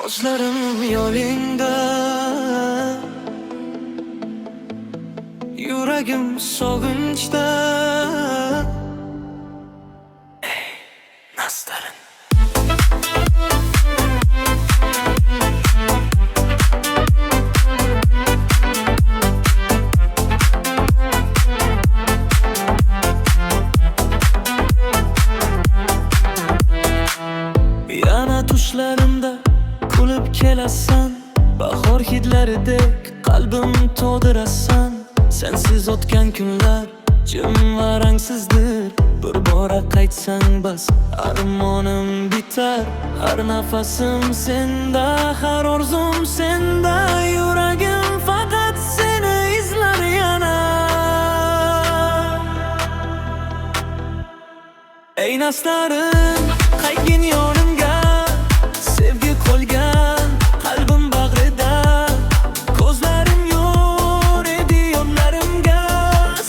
Ko'zlarim yo'lingda, yuragim sog'inchda. Ey nastarin, yana tushlarimda kulib kelasan, bahor hidlaridek qalbim to'dirasan. Sensiz o'tgan kunlar jim va rangsizdir. Bir bora qaytsang bas, armonim bitar. Har nafasim senda, har orzum senda. Yuragim faqat seni izlar yana. Ey nastarin, qaytgin yonimga. Sevgi qo'lgan qalbim bag'rida. Ko'zlarim yo'q edi yonlarimga.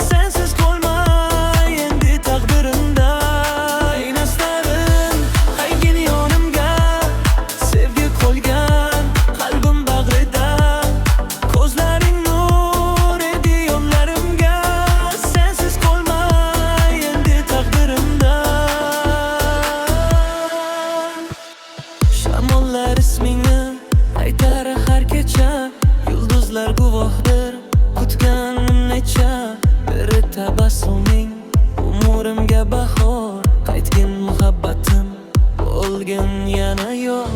Sensiz qolmay endi taqdirimda. Ey nastarin, qaytgin yonimga. Sevgi qo'lgan qalbim bag'rida. Ko'zlaring yo'q edi yonlarimga. Sensiz qolmay endi taqdirimda. Shamollar ismingni aytar har kecha. Yulduzlar guvohdir kutganim necha. Biri tabassuming umurimga bahor. Qaytgin muhabbatim bo'lgin yana yo'q.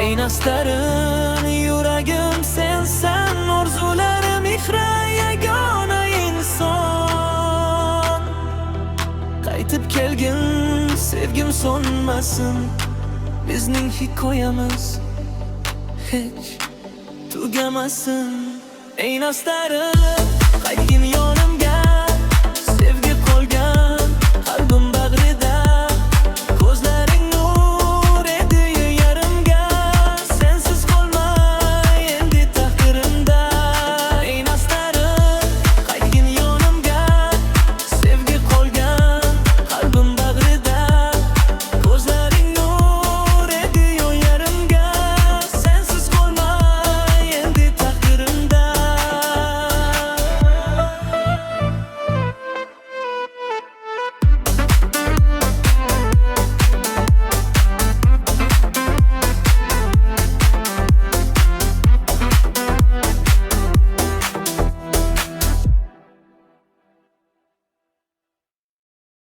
Ey nastarin, yuragim sensan. Orzularim ihra yagona inson. Qaytib kelgin, sevgim so'nmasin. Bizning hikoyamiz hech tugamasin. Ey nastarin, qaytgin